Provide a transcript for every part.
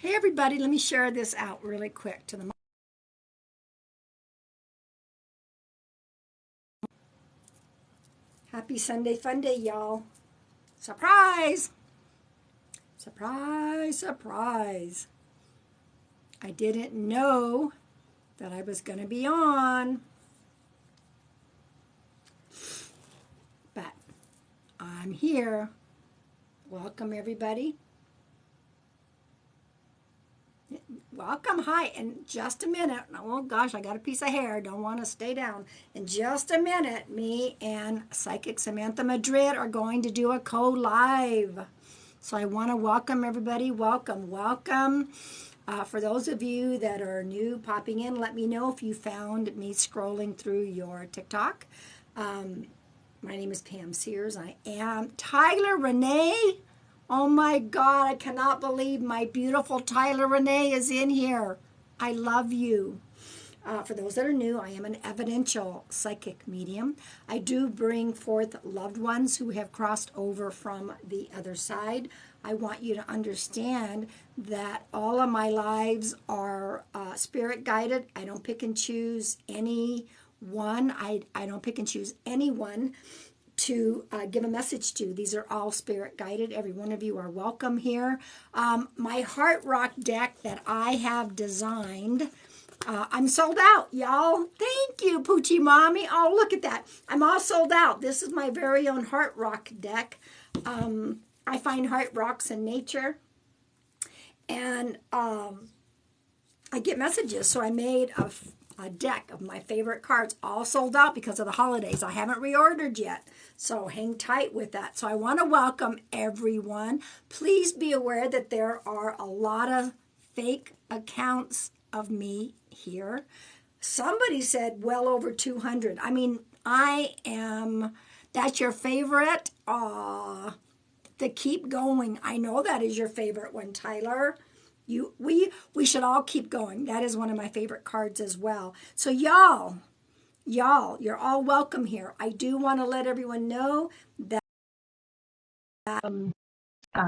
Hey everybody, let me share this out really quick to the Happy Sunday Fun Day, y'all. Surprise! Surprise, surprise. I didn't know that I was going to be on, but I'm here. Welcome everybody. Welcome. Hi. In just a minute. Oh gosh, I got a piece of hair. Don't want to stay down. In just a minute, me and Psychic Samantha Madrid are going to do a co-live. So I want to welcome everybody. Welcome, welcome. For those of you that are new popping in, let me know if you found me scrolling through your TikTok. My name is Pam Sears. I am Tyler Renee. Oh my God, I cannot believe my beautiful Tyler Renee is in here. I love you. For those that are new, I am an evidential psychic medium. I do bring forth loved ones who have crossed over from the other side. I want you to understand that all of my lives are spirit guided. I don't pick and choose any one. I don't pick and choose anyone to give a message to. These are all spirit guided. Every one of you are welcome here. My Heart Rock deck that I have designed, I'm sold out, y'all. Thank you, Poochie Mommy. Oh, look at that. I'm all sold out. This is my very own Heart Rock deck. I find heart rocks in nature, and I get messages. So I made a deck of my favorite cards, all sold out because of the holidays. I haven't reordered yet, so hang tight with that. So I want to welcome everyone. Please be aware that there are a lot of fake accounts of me here. Somebody said well over 200. I mean, that's your favorite? To keep going. I know that is your favorite one, Tyler. We should all keep going. That is one of my favorite cards as well. So y'all, you're all welcome here. I do want to let everyone know that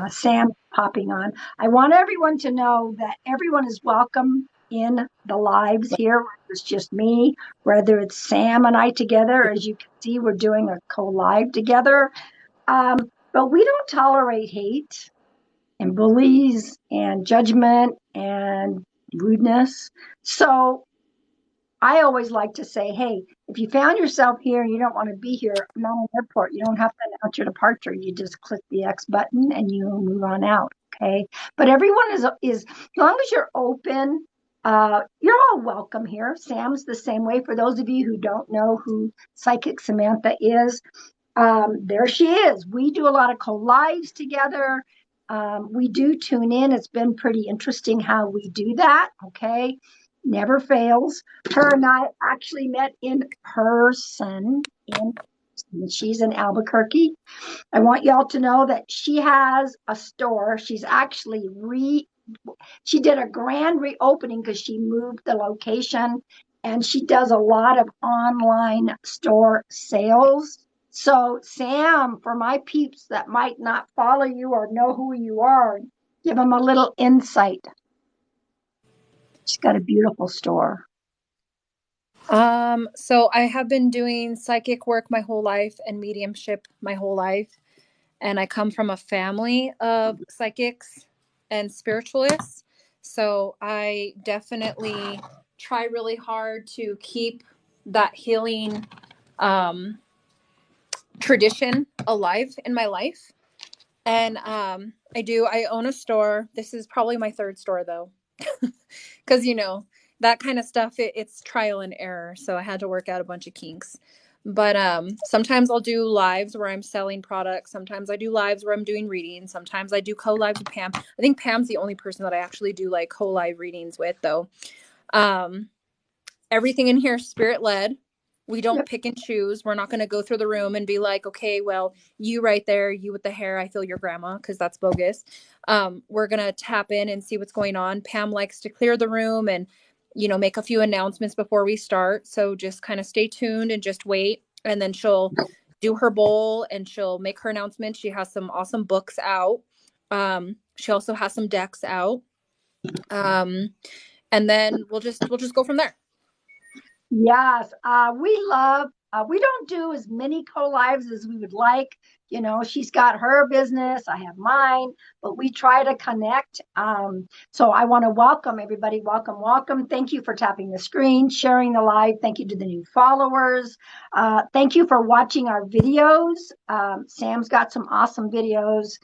Sam popping on. I want everyone to know that everyone is welcome in the lives here. Whether it's just me, whether it's Sam and I together. As you can see, we're doing a co-live together. But we don't tolerate hate and bullies and judgment and rudeness. So I always like to say, hey, if you found yourself here and you don't want to be here, I'm on the airport. You don't have to announce your departure. You just click the X button and you move on out. Okay. But everyone is as long as you're open, you're all welcome here. Sam's the same way. For those of you who don't know who Psychic Samantha is, there she is. We do a lot of co-lives together. We do tune in. It's been pretty interesting how we do that. Okay. Never fails. Her and I actually met in person. She's in Albuquerque. I want y'all to know that she has a store. She's actually she did a grand reopening because she moved the location, and she does a lot of online store sales. So, Sam, for my peeps that might not follow you or know who you are, give them a little insight. She's got a beautiful store. So I have been doing psychic work my whole life and mediumship my whole life. And I come from a family of psychics and spiritualists. So I definitely try really hard to keep that healing tradition alive in my life. And I own a store. This is probably my third store though. Because that kind of stuff, it's trial and error, so I had to work out a bunch of kinks. But sometimes I'll do lives where I'm selling products. Sometimes I do lives where I'm doing readings. Sometimes I do co-lives with Pam. I think Pam's the only person that I actually do like co-live readings with though. Everything in here is spirit led. We don't pick and choose. We're not going to go through the room and be like, okay, well, you right there, you with the hair, I feel your grandma, because that's bogus. We're going to tap in and see what's going on. Pam likes to clear the room and, make a few announcements before we start. So just kind of stay tuned and just wait. And then she'll do her bowl and she'll make her announcement. She has some awesome books out. She also has some decks out. And then we'll just go from there. Yes, we don't do as many co-lives as we would like. You know, she's got her business, I have mine, but we try to connect. So I want to welcome everybody. Welcome, welcome. Thank you for tapping the screen, sharing the live. Thank you to the new followers. Thank you for watching our videos. Sam's got some awesome videos.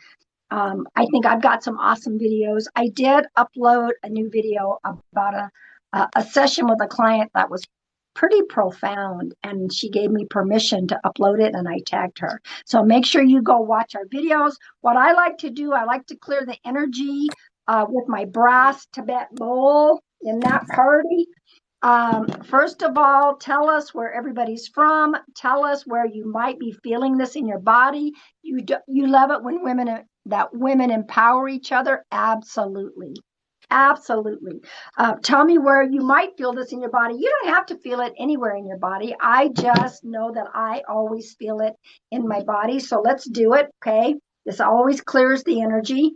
I think I've got some awesome videos. I did upload a new video about a session with a client that was pretty profound, and she gave me permission to upload it, and I tagged her. So make sure you go watch our videos. What I like to do, I like to clear the energy with my brass Tibet bowl in that party. First of all, tell us where everybody's from. Tell us where you might be feeling this in your body. You love it when women empower each other. Absolutely. Absolutely. Tell me where you might feel this in your body. You don't have to feel it anywhere in your body. I just know that I always feel it in my body. So let's do it. Okay. This always clears the energy.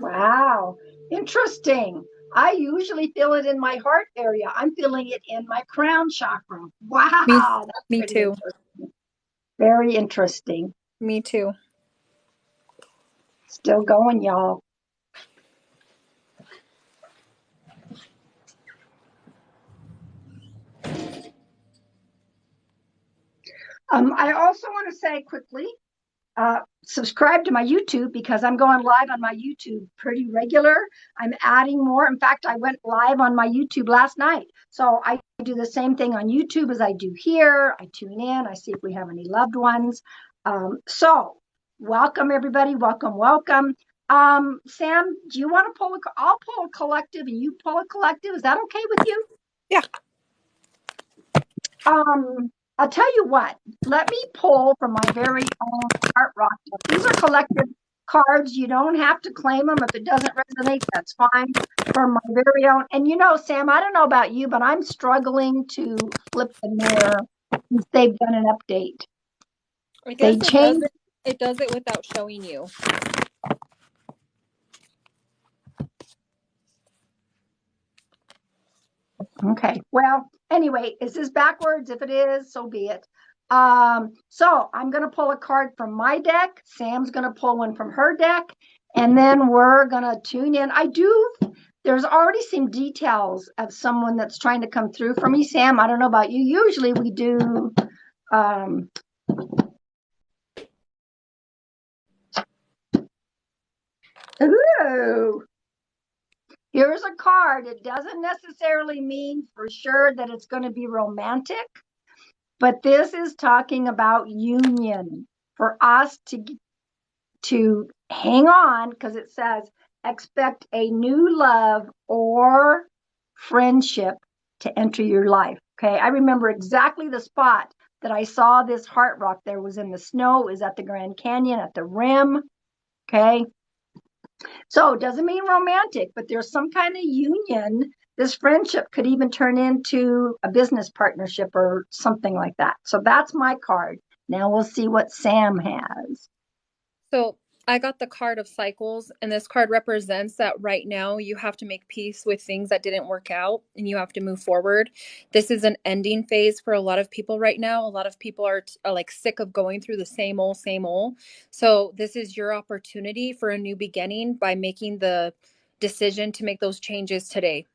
Wow, interesting. I usually feel it in my heart area. I'm feeling it in my crown chakra. Me, Wow, that's me pretty too. interesting. Very interesting. Me too. Still going, y'all. I also want to say quickly, subscribe to my YouTube because I'm going live on my YouTube pretty regular. I'm adding more. In fact, I went live on my YouTube last night. So I do the same thing on YouTube as I do here. I tune in, I see if we have any loved ones. So welcome everybody. Welcome, welcome. Sam, do you want to I'll pull a collective and you pull a collective. Is that okay with you? Yeah. I'll tell you what, let me pull from my very own heart rock. These are collective cards. You don't have to claim them. If it doesn't resonate, that's fine. From my very own. And you know, Sam, I don't know about you, but I'm struggling to flip the mirror since they've done an update. I They guess changed. it does it without showing you. Okay. Well, anyway, is this backwards? If it is, so be it. So I'm going to pull a card from my deck. Sam's going to pull one from her deck. And then we're going to tune in. There's already some details of someone that's trying to come through for me. Sam, I don't know about you. Usually we do. Ooh. Here's a card. It doesn't necessarily mean for sure that it's going to be romantic. But this is talking about union for us to hang on because it says expect a new love or friendship to enter your life. Okay, I remember exactly the spot that I saw this heart rock. There was in the snow. It was at the Grand Canyon at the rim. Okay, so it doesn't mean romantic, but there's some kind of union. This friendship could even turn into a business partnership or something like that. So that's my card. Now we'll see what Sam has. So I got the card of cycles, and this card represents that right now you have to make peace with things that didn't work out and you have to move forward. This is an ending phase for a lot of people right now. A lot of people are like sick of going through the same old, same old. So this is your opportunity for a new beginning by making the decision to make those changes today.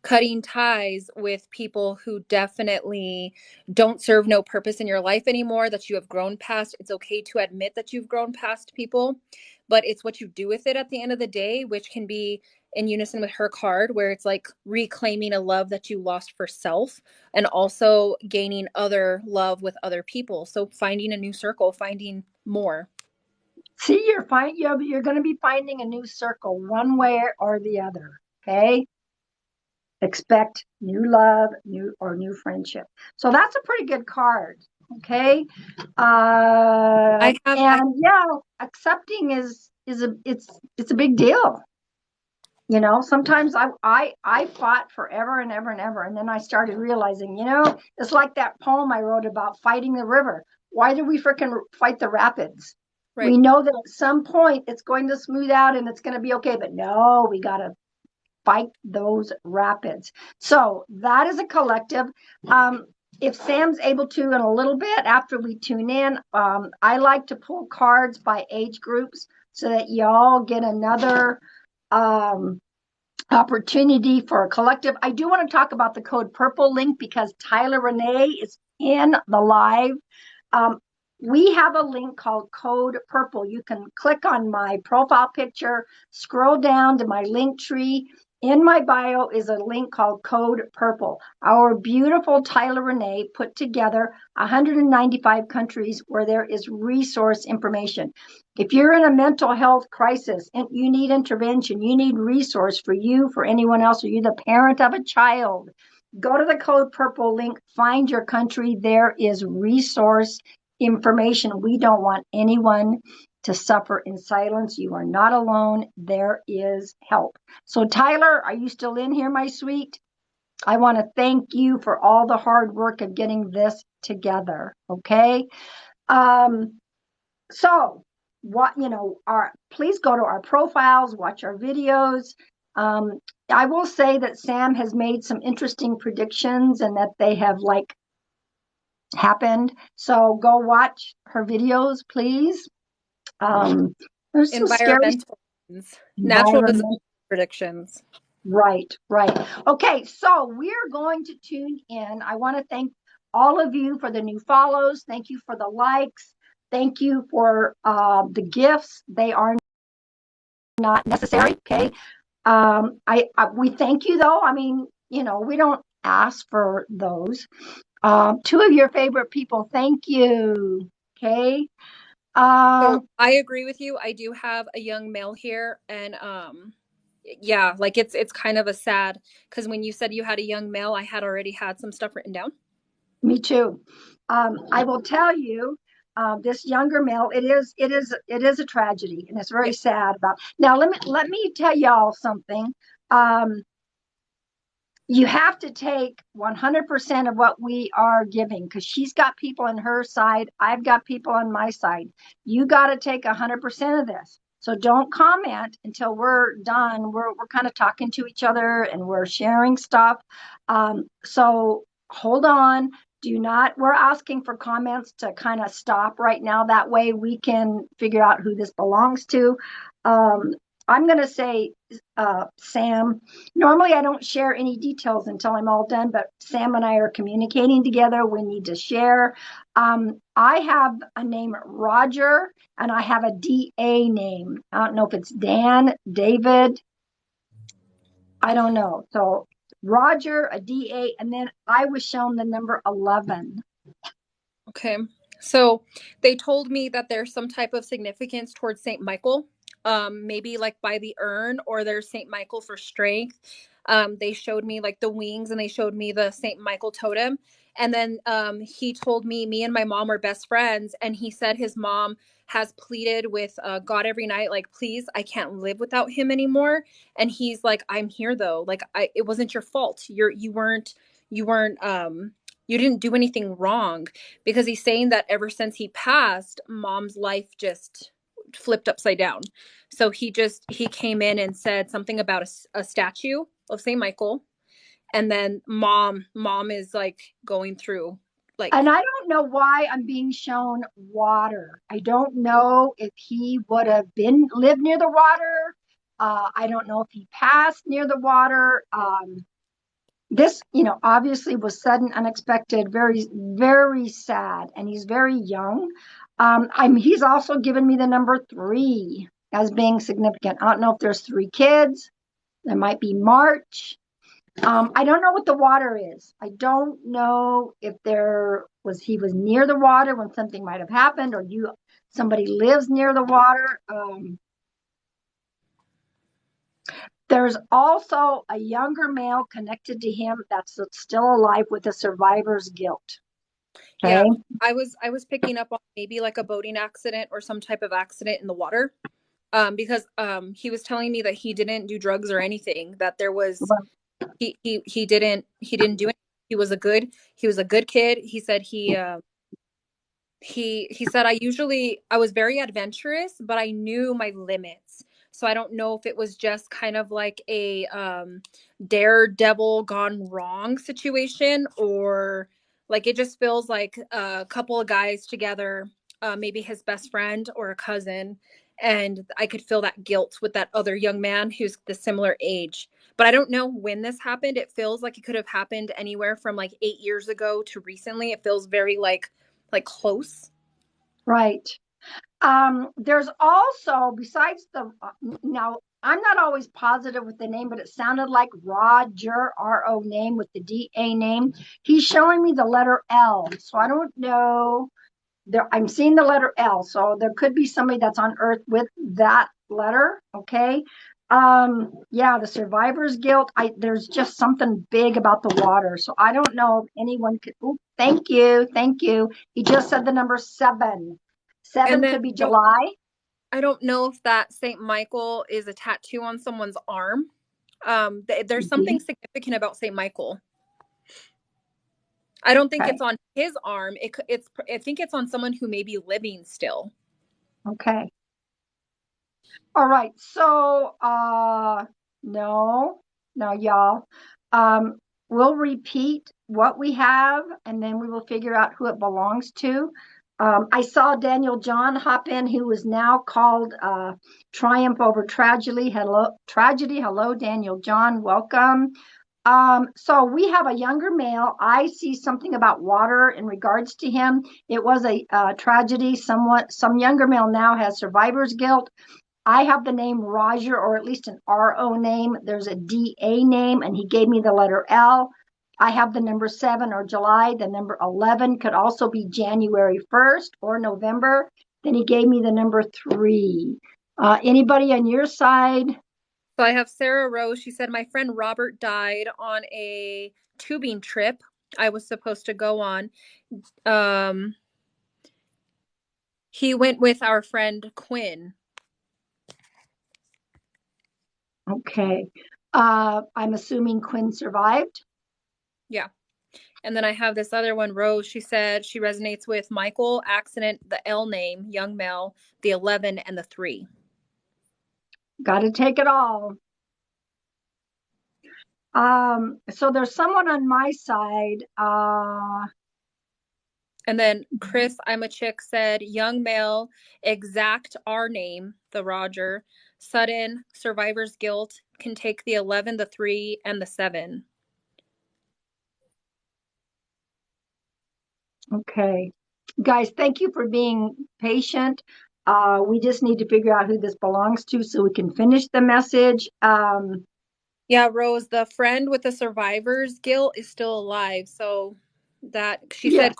Cutting ties with people who definitely don't serve no purpose in your life anymore, that you have grown past. It's okay to admit that you've grown past people, but it's what you do with it at the end of the day, which can be in unison with her card, where it's like reclaiming a love that you lost for self and also gaining other love with other people. So finding a new circle, finding more. See, you're going to be finding a new circle one way or the other. Okay. Expect new love, new friendship. So that's a pretty good card. Okay. And yeah, accepting it's a big deal. You know, sometimes I fought forever and ever and ever, and then I started realizing, it's like that poem I wrote about fighting the river. Why do we freaking fight the rapids? Right. We know that at some point it's going to smooth out and it's going to be okay, but no, we got to fight those rapids. So that is a collective. If Sam's able to, in a little bit after we tune in, I like to pull cards by age groups so that y'all get another opportunity for a collective. I do want to talk about the code purple link because Tyler Renee is in the live. We have a link called Code Purple. You can click on my profile picture, scroll down to my link tree. In my bio is a link called Code Purple. Our beautiful Tyler Renee put together 195 countries where there is resource information. If you're in a mental health crisis and you need intervention, you need resource for you, for anyone else, or you're the parent of a child, go to the Code Purple link, find your country. There is resource information. We don't want anyone to suffer in silence. You are not alone. There is help. So Tyler, are you still in here, my sweet? I want to thank you for all the hard work of getting this together. Okay. So what, please go to our profiles, watch our videos. I will say that Sam has made some interesting predictions and that they have happened. So go watch her videos, please. There's some scary natural disaster predictions. Right. Okay, so we're going to tune in. I want to thank all of you for the new follows. Thank you for the likes. Thank you for the gifts. They are not necessary. Okay. We thank you though. I mean, we don't ask for those. Two of your favorite people. Thank you. Okay. So I agree with you. I do have a young male here, and yeah, it's kind of a sad, because when you said you had a young male, I had already had some stuff written down. Me too. I will tell you, this younger male, it is a tragedy, and it's very sad about. Now let me tell y'all something. You have to take 100% of what we are giving, because she's got people on her side. I've got people on my side. You got to take 100% of this. So don't comment until we're done. We're kind of talking to each other and we're sharing stuff. So hold on. We're asking for comments to kind of stop right now. That way we can figure out who this belongs to. I'm going to say, Sam, normally I don't share any details until I'm all done, but Sam and I are communicating together. We need to share. I have a name, Roger, and I have a DA name. I don't know if it's Dan, David. I don't know. So Roger, a DA, and then I was shown the number 11. Okay. So they told me that there's some type of significance towards St. Michael. Maybe by the urn, or there's St. Michael for strength. They showed me the wings, and they showed me the St. Michael totem. And then he told me and my mom are best friends. And he said his mom has pleaded with God every night, please, I can't live without him anymore. And he's like, I'm here though. It wasn't your fault. You weren't, you didn't do anything wrong, because he's saying that ever since he passed, mom's life just flipped upside down. So he came in and said something about a statue of St. Michael. And then mom is going through and I don't know why I'm being shown water. I don't know if he would have lived near the water. I don't know if he passed near the water. This, obviously was sudden, unexpected, very, very sad. And he's very young. He's also given me the number 3. as being significant. I don't know if there's 3 kids. There might be March. I don't know what the water is. I don't know if he was near the water when something might have happened, or somebody lives near the water. There's also a younger male connected to him that's still alive with a survivor's guilt. Okay. Yeah, I was picking up on maybe like a boating accident or some type of accident in the water. Because he was telling me that he didn't do drugs or anything, that there was he didn't do anything. He was a good kid. He said he said I was very adventurous, but I knew my limits. So I don't know if it was just kind of like a daredevil gone wrong situation, or like it just feels like a couple of guys together, maybe his best friend or a cousin, and I could feel that guilt with that other young man who's the similar age. But I don't know when this happened. It feels like it could have happened anywhere from like 8 years ago to recently. It feels very like close. Right. There's also, besides now, I'm not always positive with the name, but it sounded like Roger, R-O name with the D-A name. He's showing me the letter L. So I don't know. I'm seeing the letter L. So there could be somebody that's on Earth with that letter. Okay. Yeah, the survivor's guilt. There's just something big about the water. So I don't know if anyone could. Oh, thank you. Thank you. He just said the number 7. And 7 then could be July. I don't know if that Saint Michael is a tattoo on someone's arm. There's something significant about Saint Michael. I don't think Okay. it's on his arm. I think it's on someone who may be living still. Okay. All right. So, no, no, y'all. We'll repeat what we have, and then we will figure out who it belongs to. I saw Daniel John hop in, who is now called Triumph Over Tragedy. Hello, Tragedy. Hello, Daniel John. Welcome. So we have a younger male. I see something about water in regards to him. It was a tragedy. Some younger male now has survivor's guilt. I have the name Roger, or at least an RO name. There's a DA name, and he gave me the letter L. I have the number 7 or July. The number 11 could also be January 1st or November. Then he gave me the number 3. Anybody on your side? So I have Sarah Rose. She said, my friend Robert died on a tubing trip I was supposed to go on. Um, he went with our friend Quinn. Okay. I'm assuming Quinn survived. Yeah. And then I have this other one, Rose. She said she resonates with Michael, accident, the L name, young male, the 11, and the 3. Got to take it all. So there's someone on my side. And then Chris, I'm a chick, said young male, exact R name, the Roger, sudden, survivor's guilt, can take the 11, the 3, and the 7. Okay. Guys, thank you for being patient. We just need to figure out who this belongs to so we can finish the message. Yeah, Rose, the friend with the survivor's guilt is still alive. So that she Yes. said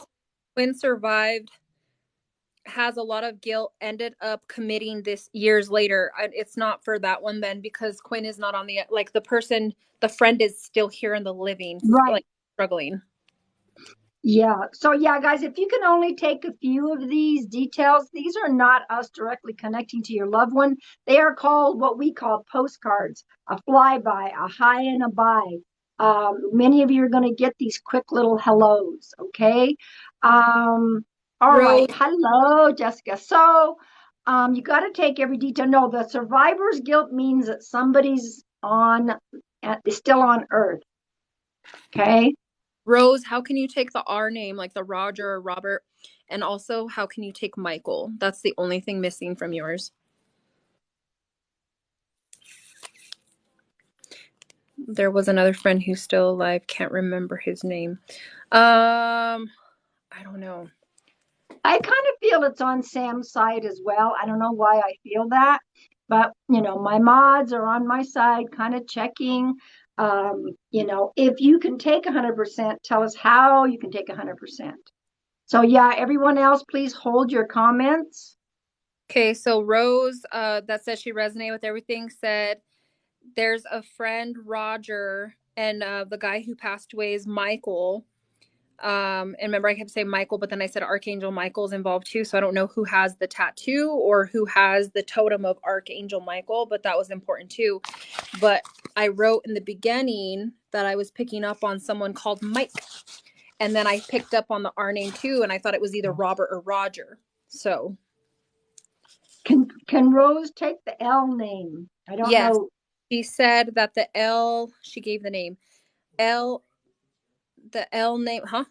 Quinn survived, has a lot of guilt, ended up committing this years later. It's not for that one then, because Quinn is not on like the person, the friend is still here in the living, Right. like struggling. Yeah. So, yeah, guys, if you can only take a few of these details, these are not us directly connecting to your loved one. They are called what we call postcards, a flyby, a hi and a bye. Many of you are going to get these quick little hellos. Okay. All Rose, right. Hello, Jessica. So, you got to take every detail. No, the survivor's guilt means that somebody's is still on Earth. Okay. Rose, how can you take the R name, like the Roger or Robert? And also, how can you take Michael? That's the only thing missing from yours. There was another friend who's still alive. Can't remember his name. I don't know. I kind of feel it's on Sam's side as well. I don't know why I feel that. But, my mods are on my side, kind of checking. If you can take 100%, tell us how you can take 100%. So, yeah, everyone else, please hold your comments. Okay, so Rose, that says she resonated with everything, said there's a friend, Roger, and the guy who passed away is Michael. And remember, I kept saying Michael, but then I said Archangel Michael's involved too. So I don't know who has the tattoo or who has the totem of Archangel Michael, but that was important too. But I wrote in the beginning that I was picking up on someone called Mike. And then I picked up on the R name too, and I thought it was either Robert or Roger. So Can Rose take the L name? I don't yes, know. she said that the L, she gave the name L, the L name, huh?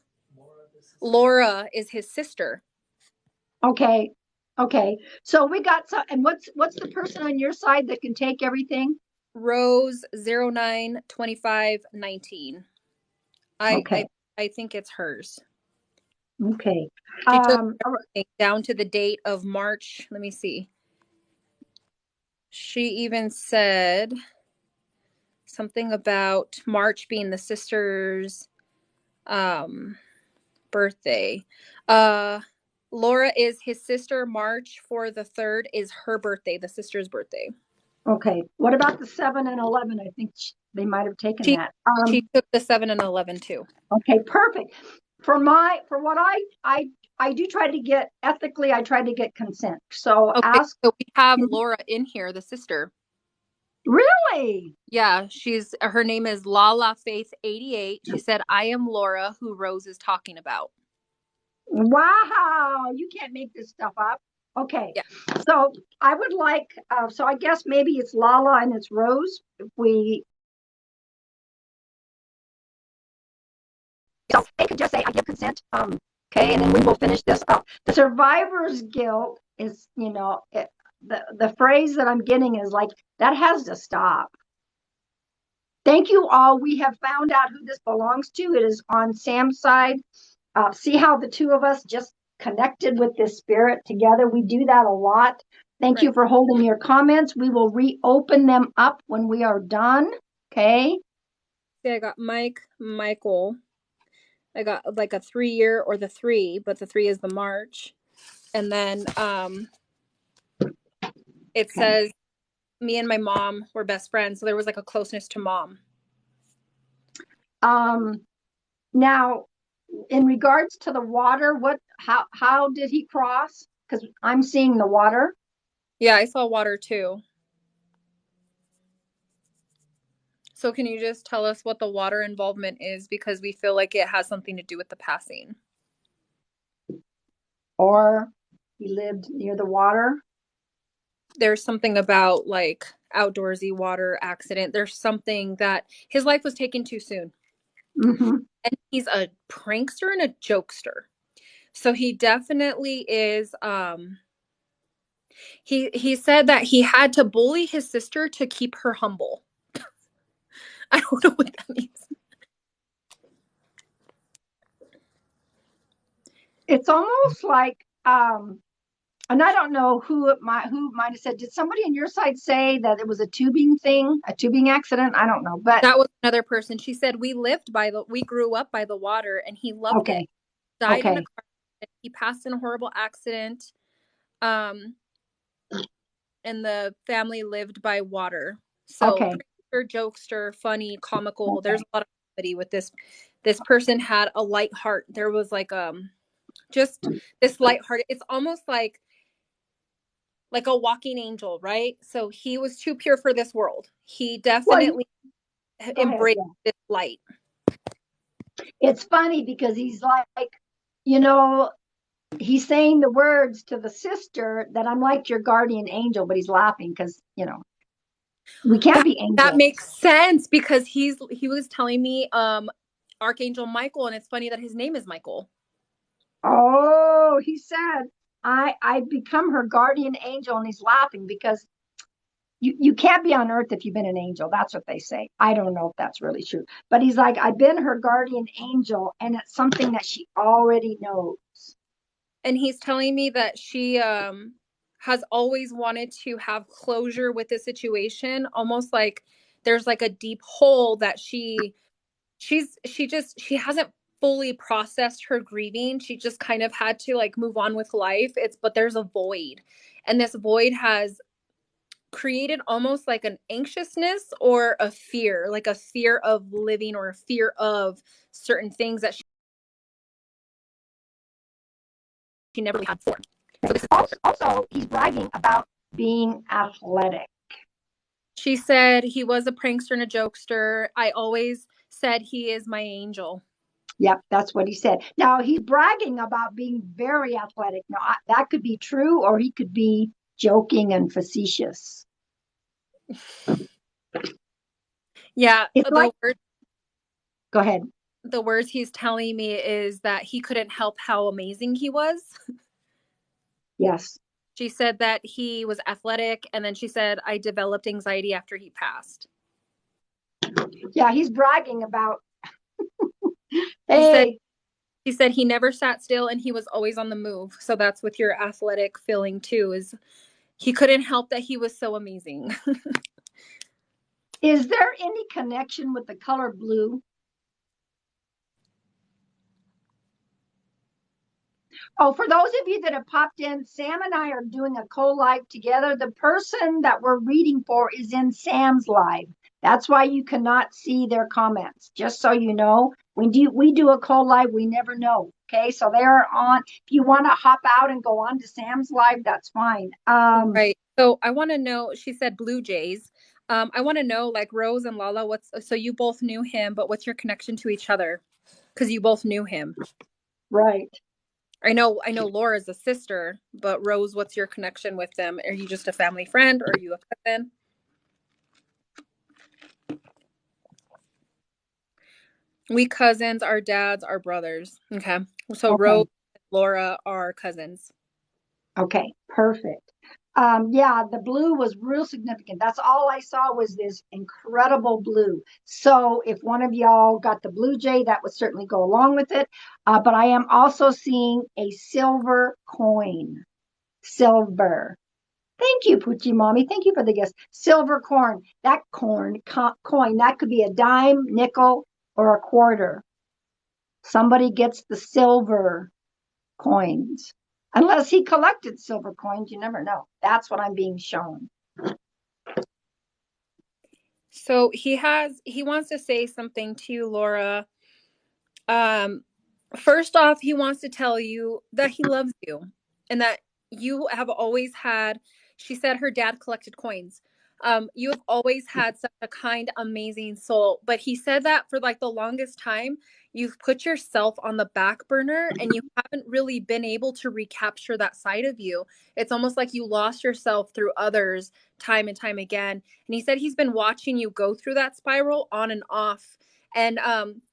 Laura is his sister. Okay. Okay. So we got some, and what's the person on your side that can take everything? Rose 092519. I Okay. I I think it's hers. Okay. She took All right. everything down to the date of March. Let me see. She even said something about March being the sister's um birthday. Uh Laura is his sister. March for the 3rd is her birthday, the sister's birthday. Okay. What about the 7 and 11? I think they might have taken She that. she took the 7 and 11 too. Okay, perfect. For what I do try to get ethically, I try to get consent. So Okay, ask. so we have Laura in here, the sister. Really? Yeah, she's her name is Lala Faith 88. She said, "I am Laura, who Rose is talking about." Wow, you can't make this stuff up. Okay, Yeah, so I would like, so I guess maybe it's Lala and it's Rose. If we, so they could just say, I give consent. Okay, and then we will finish this up. The survivor's guilt is, the phrase that I'm getting is like, that has to stop. Thank you all. We have found out who this belongs to. It is on Sam's side. See how the two of us just connected with this spirit together. We do that a lot. Thank right. you for holding your comments. We will reopen them up when we are done. Okay. See, I got Michael. I got like a 3 year or the 3, but the 3 is the March. And then it Okay. says me and my mom were best friends, so there was like a closeness to mom. Um, Now, in regards to the water, how did he cross? Because I'm seeing the water. Yeah, I saw water too. So can you just tell us what the water involvement is, because we feel like it has something to do with the passing? Or he lived near the water. There's something about like outdoorsy water accident. There's something that his life was taken too soon. Mm-hmm. And he's a prankster and a jokester. So he definitely is he said that he had to bully his sister to keep her humble. I don't know what that means. It's almost like and I don't know who might have said. Did somebody on your side say that it was a tubing thing, a tubing accident? I don't know, but That was another person. She said we grew up by the water and he loved it. okay, Died in a okay, car accident. He passed in a horrible accident. Um and the family lived by water. So okay, prankster, jokester, funny, comical. There's okay. a lot of comedy with this. This person had a light heart. There was like just this light heart. It's almost like a walking angel, right? So he was too pure for this world. He Well, definitely go ahead. embraced Yeah, this light. it's funny because he's like, you know, he's saying the words to the sister that I'm like your guardian angel, but he's laughing because we can't That be that angels. makes sense because he was telling me Archangel Michael, and it's funny that his name is Michael. Oh, he said, I become her guardian angel, and he's laughing because you can't be on earth if you've been an angel. That's what they say. I don't know if that's really true. But he's like, I've been her guardian angel, and it's something that she already knows. And he's telling me that she has always wanted to have closure with the situation, almost like there's like a deep hole that she hasn't fully processed her grieving. She just kind of had to like move on with life. But there's a void, and this void has created almost like an anxiousness or a fear, like a fear of living or a fear of certain things that she never really had before. So this is also he's bragging about being athletic. She said he was a prankster and a jokester. I always said he is my angel. Yep, that's what he said. Now he's bragging about being very athletic. Now that could be true, or he could be joking and facetious. Yeah, It's like, go ahead. the words he's telling me is that he couldn't help how amazing he was. Yes. She said that he was athletic, and then she said, I developed anxiety after he passed. Yeah, he's bragging about, He hey, said he never sat still and he was always on the move. So that's with your athletic feeling too, is he couldn't help that he was so amazing. is there any connection with the color blue? Oh, for those of you that have popped in, Sam and I are doing a co-live together. The person that we're reading for is in Sam's live. That's why you cannot see their comments. Just so you know, when we do a co-live, we never know. Okay, so they're on. If you want to hop out and go on to Sam's live, that's fine. Right. So I want to know, she said Blue Jays. I want to know, like Rose and Lala, so you both knew him, but what's your connection to each other? Because you both knew him. Right. I know Laura's a sister, but Rose, what's your connection with them? Are you just a family friend, or are you a cousin? We cousins, our dads, our brothers. Okay. So Okay. Rose and Laura are cousins. Okay, perfect. Yeah, the blue was real significant. That's all I saw was this incredible blue. So if one of y'all got the blue jay, that would certainly go along with it. But I am also seeing a silver coin. Silver. Thank you, Poochie Mommy. Thank you for the guess. Silver coin. That coin, that could be a dime, nickel, or a quarter. Somebody gets the silver coins. Unless he collected silver coins, you never know. That's what I'm being shown. So he wants to say something to you, Laura. Um, First off, he wants to tell you that he loves you and that you have always had, she said her dad collected coins. You have always had such a kind, amazing soul. But he said that for like the longest time, you've put yourself on the back burner and you haven't really been able to recapture that side of you. It's almost like you lost yourself through others time and time again. And he said he's been watching you go through that spiral on and off, and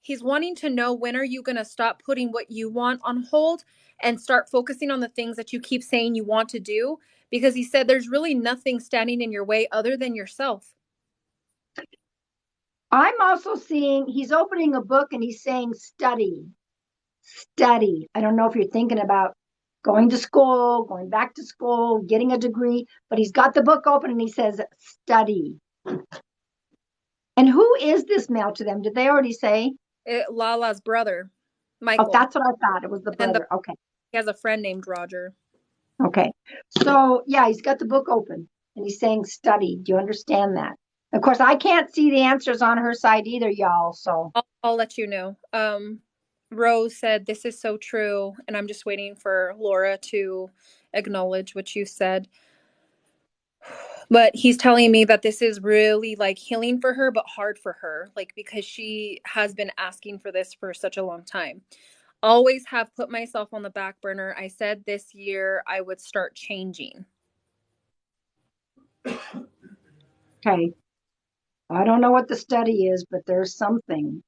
he's wanting to know, when are you going to stop putting what you want on hold and start focusing on the things that you keep saying you want to do? Because he said there's really nothing standing in your way other than yourself. I'm also seeing he's opening a book and he's saying study, study. I don't know if you're thinking about going to school, going back to school, getting a degree, but he's got the book open and he says study. And who is this mail to them? Did they already say? Lala's brother, Oh, Michael. that's what I thought. It was the And brother. Okay. he has a friend named Roger. Okay. So, yeah, he's got the book open and he's saying study. Do you understand that? Of course, I can't see the answers on her side either, y'all. So, I'll let you know. Rose said, this is so true. And I'm just waiting for Laura to acknowledge what you said. But he's telling me that this is really like healing for her, but hard for her, like because she has been asking for this for such a long time. Always have put myself on the back burner. I said this year I would start changing. okay. I don't know what the study is, but there's something.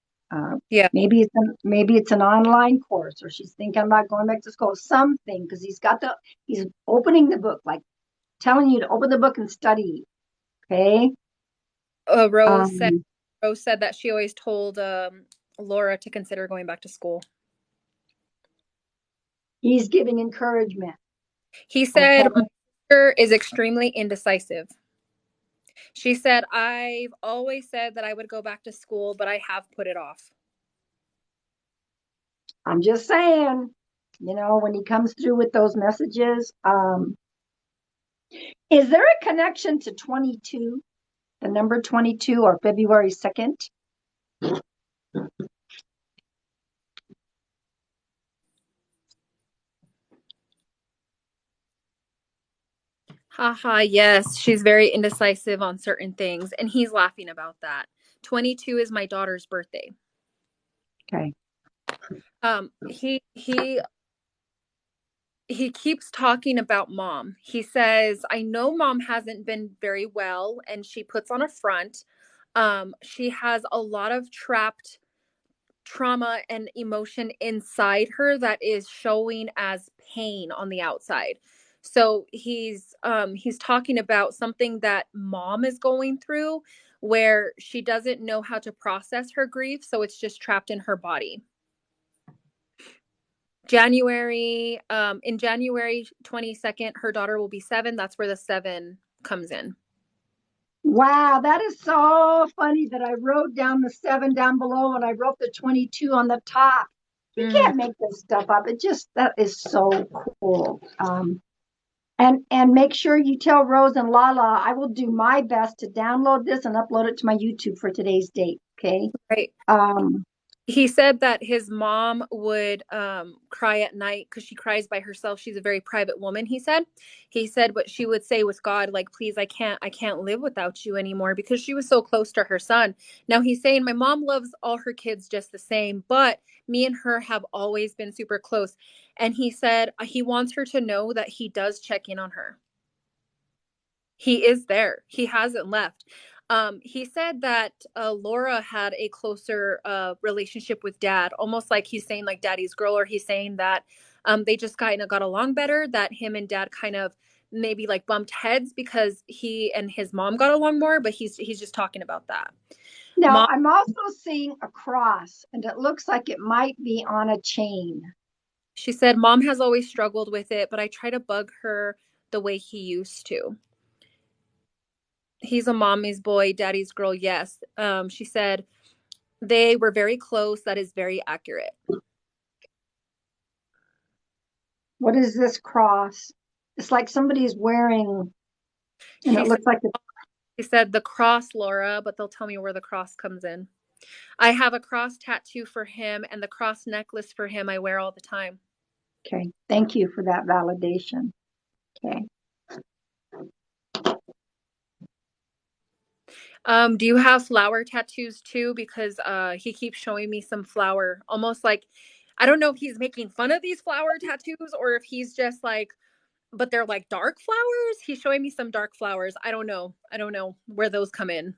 Yeah. Maybe it's an online course, or she's thinking about going back to school. Something, because he's opening the book, like telling you to open the book and study. Okay. Rose said Um, that she always told Laura to consider going back to school. he's giving encouragement. He said Okay. sister is extremely indecisive. She said, I've always said that I would go back to school, but I have put it off. I'm just saying, when he comes through with those messages, is there a connection to 22, the number 22, or February 2nd? Haha, yes, she's very indecisive on certain things, and he's laughing about that. 22 is my daughter's birthday. Okay. He keeps talking about mom. He says, I know mom hasn't been very well, and she puts on a front. She has a lot of trapped trauma and emotion inside her that is showing as pain on the outside. So he's talking about something that mom is going through where she doesn't know how to process her grief, so it's just trapped in her body. In January 22nd, her daughter will be 7. That's where the 7 comes in. Wow, that is so funny that I wrote down the 7 down below and I wrote the 22 on the top. You can't make this stuff up. That is so cool. And make sure you tell Rose and Lala I will do my best to download this and upload it to my YouTube for today's date. Okay. Right. He said that his mom would cry at night because she cries by herself. She's a very private woman. He said what she would say with God, like, please, I can't live without you anymore, because she was so close to her son. Now he's saying my mom loves all her kids just the same, but me and her have always been super close. And he said he wants her to know that he does check in on her. He is there. He hasn't left. He said that Laura had a closer relationship with dad, almost like he's saying like daddy's girl, or he's saying that they just kind of got along better, that him and dad kind of maybe like bumped heads because he and his mom got along more, but he's just talking about that. Now, I'm also seeing a cross, and it looks like it might be on a chain. She said mom has always struggled with it, but I try to bug her the way he used to. He's a mommy's boy, daddy's girl, yes. She said they were very close. That is very accurate. What is this cross? It's like somebody's wearing, and it looks like she said the cross, Laura, but they'll tell me where the cross comes in. I have a cross tattoo for him, and the cross necklace for him I wear all the time. Okay, thank you for that validation. Okay. Do you have flower tattoos too? Because he keeps showing me some flower, almost like, I don't know if he's making fun of these flower tattoos or if he's just like, but they're like dark flowers. He's showing me some dark flowers. I don't know where those come in.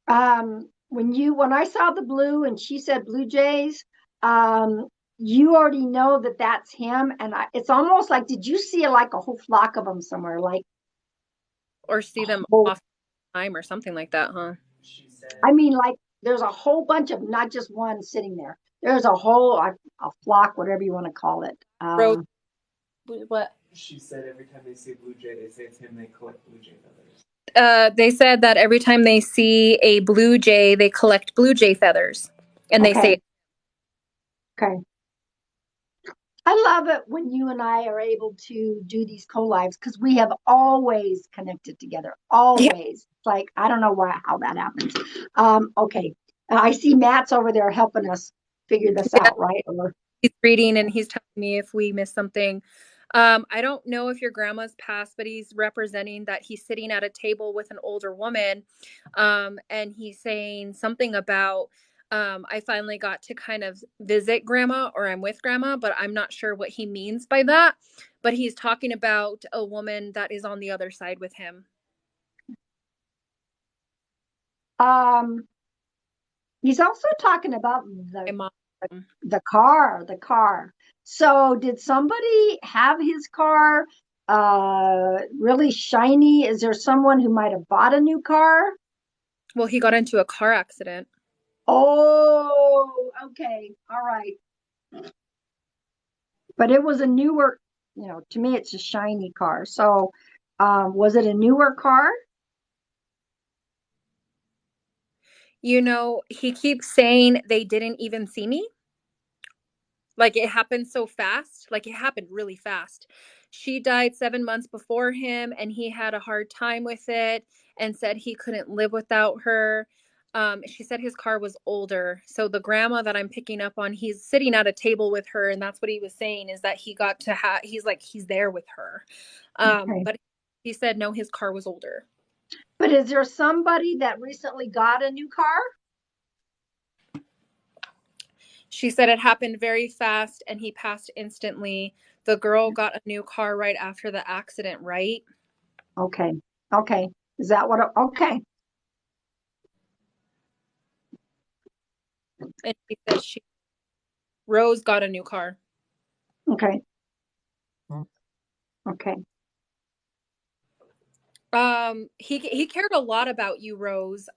When I saw the blue and she said Blue Jays, you already know that that's him. And it's almost like, did you see like a whole flock of them somewhere? Like, or see them off time or something like that, huh? I mean, like there's a whole bunch of, not just one sitting there. There's a whole a flock, whatever you want to call it. What? She said every time they see a blue jay, they say it's him. They collect blue jay feathers. They said that every time they see a blue jay, they collect blue jay feathers, and they say, "Okay." I love it when you and I are able to do these co-lives because we have always connected together. Always. Yeah. It's like, I don't know how that happens. Okay. I see Matt's over there helping us figure this out, right? He's reading and he's telling me if we missed something. I don't know if your grandma's passed, but he's representing that he's sitting at a table with an older woman. And he's saying something about, I finally got to kind of visit grandma, or I'm with grandma, but I'm not sure what he means by that. But he's talking about a woman that is on the other side with him. He's also talking about the car. So did somebody have his car really shiny? Is there someone who might have bought a new car? Well, he got into a car accident. Oh, okay. All right. But it was a newer to me, it's a shiny car. So, was it a newer car? He keeps saying they didn't even see me. Like it happened so fast. Like it happened really fast. She died 7 months before him, and he had a hard time with it and said he couldn't live without her. She said his car was older. So the grandma that I'm picking up on, he's sitting at a table with her, and that's what he was saying is that he got to have. He's there with her. Okay. But he said no, his car was older. But is there somebody that recently got a new car? She said it happened very fast and he passed instantly. The girl got a new car right after the accident, right? Okay. Okay. Is that what? Okay. And she said Rose got a new car. Okay. Okay. He cared a lot about you, Rose.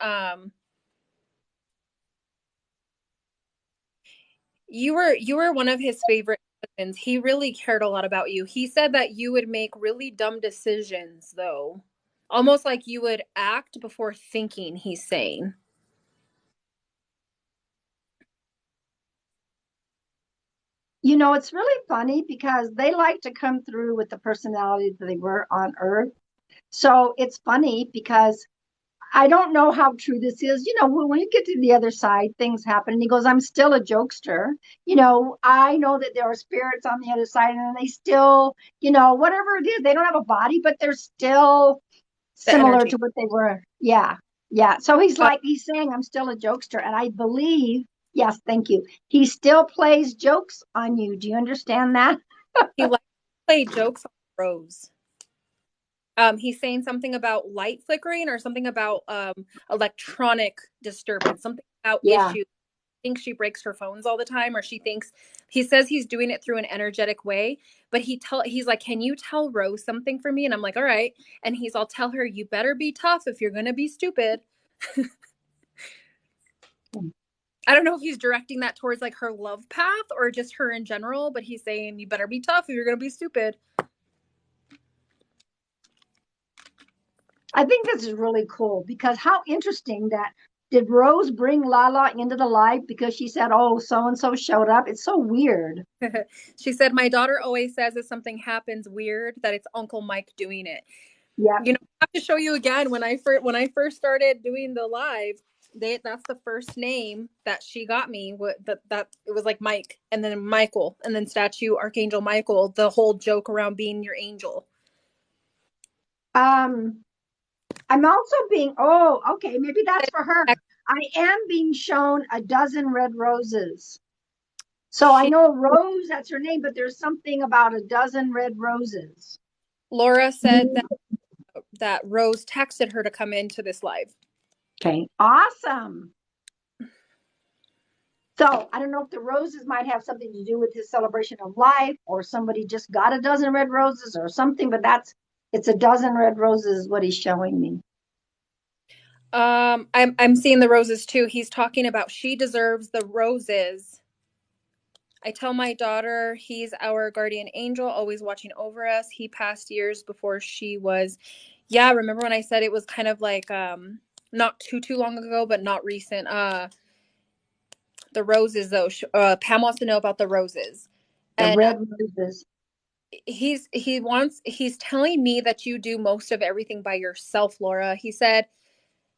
You were one of his favorite cousins. He really cared a lot about you. He said that you would make really dumb decisions, though. Almost like you would act before thinking, he's saying. It's really funny because they like to come through with the personality that they were on Earth. So it's funny because I don't know how true this is. When you get to the other side, things happen. And he goes, I'm still a jokester. I know that there are spirits on the other side and they still, whatever it is, they don't have a body, but they're still The similar energy. to what they were. Yeah. Yeah. So he's Uh, he's saying, I'm still a jokester. And I believe, yes, thank you. He still plays jokes on you. Do you understand that? he likes to play jokes on Rose. He's saying something about light flickering or something about electronic disturbance, something about Yeah. issues. I think she breaks her phones all the time, or she thinks he says he's doing it through an energetic way. But he's like, can you tell Rose something for me? And I'm like, all right. And I'll tell her, you better be tough if you're gonna be stupid. I don't know if he's directing that towards like her love path or just her in general, but he's saying you better be tough if you're gonna be stupid. I think this is really cool because how interesting that did Rose bring Lala into the life because she said, oh, so and so showed up? It's so weird. She said, my daughter always says if something happens weird that it's Uncle Mike doing it. Yeah. I have to show you again when I first started doing the live. That's the first name that she got me. That it was like Mike, and then Michael, and then statue Archangel Michael. The whole joke around being your angel. Um, I'm also oh, okay, maybe that's for her. I am being shown a dozen red roses. So I She know Rose, that's her name, but there's something about a dozen red roses. Laura said that Rose texted her to come into this live. Okay, awesome. So I don't know if the roses might have something to do with his celebration of life, or somebody just got a dozen red roses or something, but it's a dozen red roses is what he's showing me. I'm seeing the roses too. He's talking about she deserves the roses. I tell my daughter he's our guardian angel, always watching over us. He passed years before she was. Yeah, remember when I said it was kind of like not too long ago, but not recent. The roses though. Pam wants to know about the roses. The And red roses. he's telling me that you do most of everything by yourself, Laura. He said,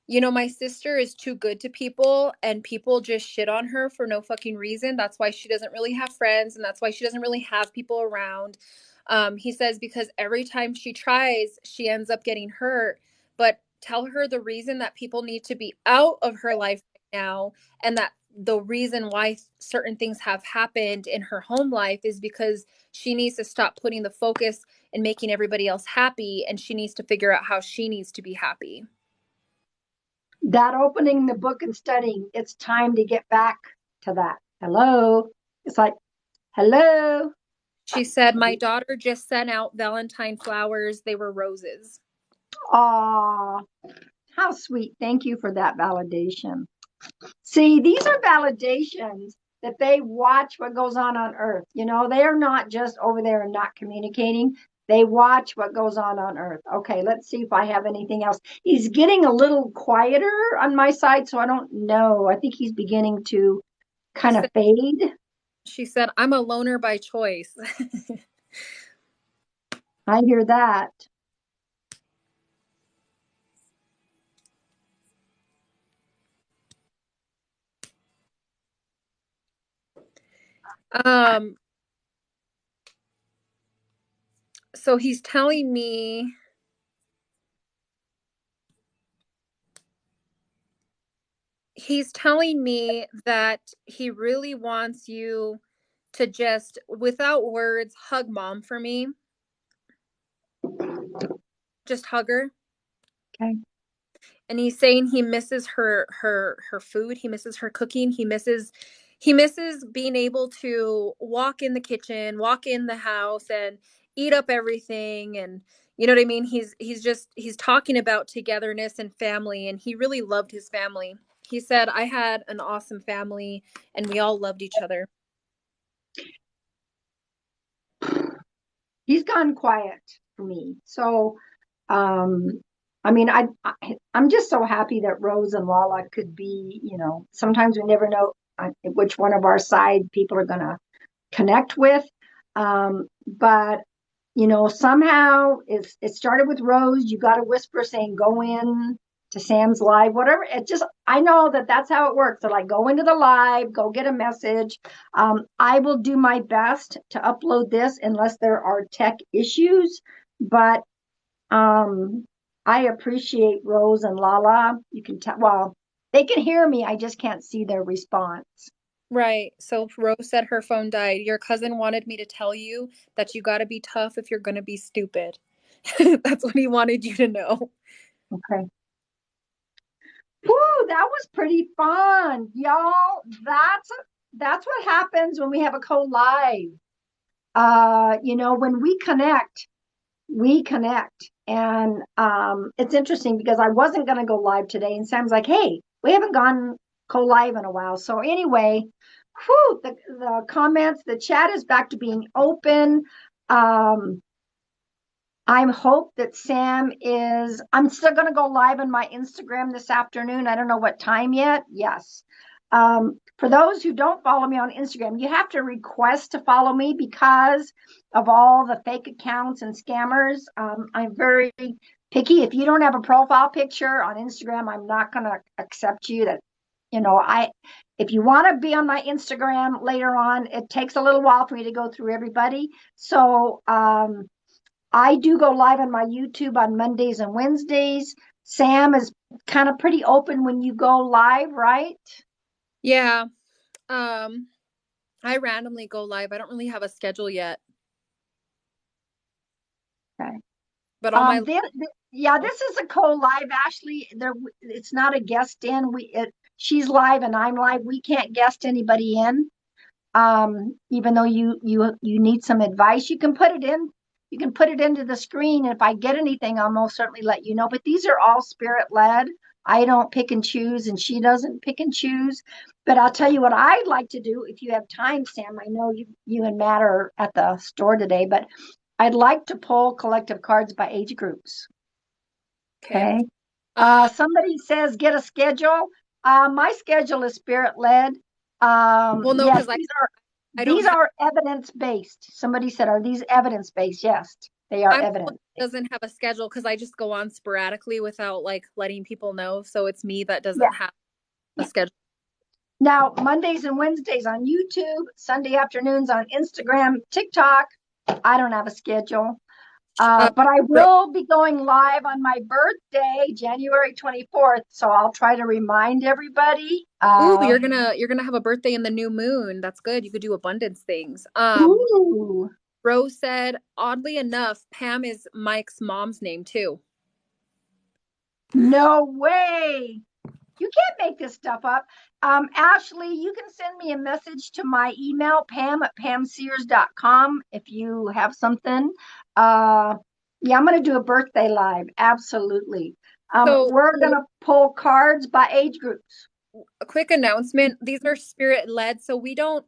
my sister is too good to people and people just shit on her for no fucking reason. That's why she doesn't really have friends and that's why she doesn't really have people around. He says because every time she tries, she ends up getting hurt. But tell her the reason that people need to be out of her life right now, and that the reason why certain things have happened in her home life is because she needs to stop putting the focus and making everybody else happy, and she needs to figure out how she needs to be happy. That opening the book and studying, it's time to get back to that. Hello. It's like, hello. She said, my daughter just sent out Valentine flowers. They were roses. Aw, how sweet. Thank you for that validation. See, these are validations that they watch what goes on Earth. You know, they're not just over there and not communicating. They watch what goes on Earth. Okay, let's see if I have anything else. He's getting a little quieter on my side, so I don't know. I think he's beginning to kind of fade. She said, I'm a loner by choice. I hear that. So he's telling me that he really wants you to just, without words, hug mom for me. Just hug her. Okay. And he's saying he misses her food. He misses her cooking. He misses being able to walk in the kitchen, walk in the house and eat up everything. And you know what I mean? He's talking about togetherness and family, and he really loved his family. He said, I had an awesome family and we all loved each other. He's gone quiet for me. So, I mean, I'm just so happy that Rose and Lala could be, you know, sometimes we never know which one of our side people are going to connect with. But you know, somehow it started with Rose. You got a whisper saying, go in to Sam's live, whatever. It just, I know that that's how it works. They're like, go into the live, go get a message. I will do my best to upload this unless there are tech issues. But I appreciate Rose and Lala. You can tell, well, they can hear me. I just can't see their response. Right. So Rose said her phone died. Your cousin wanted me to tell you that you got to be tough if you're going to be stupid. That's what he wanted you to know. Okay. Woo, that was pretty fun, y'all. That's what happens when we have a co-live. You know, when we connect, and it's interesting because I wasn't going to go live today, and Sam's like, "Hey, we haven't gone co-live in a while." So anyway, whew, the comments, the chat is back to being open. I hope that I'm still going to go live on my Instagram this afternoon. I don't know what time yet. Yes. For those who don't follow me on Instagram, you have to request to follow me because of all the fake accounts and scammers. I'm very picky. If you don't have a profile picture on Instagram, I'm not going to accept you. If you want to be on my Instagram later on, it takes a little while for me to go through everybody. So, I do go live on my YouTube on Mondays and Wednesdays. Sam is kind of pretty open when you go live, right? Yeah. I randomly go live. I don't really have a schedule yet. Okay. But all my this is a co-live, Ashley. It's not a guest in. She's live and I'm live. We can't guest anybody in. Even though you need some advice, you can put it in. You can put it into the screen. And if I get anything, I'll most certainly let you know. But these are all spirit led. I don't pick and choose, and she doesn't pick and choose. But I'll tell you what I'd like to do if you have time, Sam. I know you and Matt are at the store today, but I'd like to pull collective cards by age groups. Okay. Somebody says get a schedule. My schedule is spirit led. well, no, Yes, because these are evidence based. Somebody said, are these evidence based? Yes, they are evidence. Doesn't have a schedule because I just go on sporadically without like letting people know. So it's me that doesn't have a schedule. Now, Mondays and Wednesdays on YouTube, Sunday afternoons on Instagram, TikTok. I don't have a schedule. But I will be going live on my birthday, January 24th. So I'll try to remind everybody. Ooh, you're gonna have a birthday in the new moon. That's good. You could do abundance things. Ooh. Rose said, oddly enough, Pam is Mike's mom's name too. No way. You can't make this stuff up. Ashley, you can send me a message to my email, pam@pamsears.com, if you have something. Yeah, I'm going to do a birthday live. Absolutely. We're going to pull cards by age groups. a quick announcement. These are spirit led, so we don't.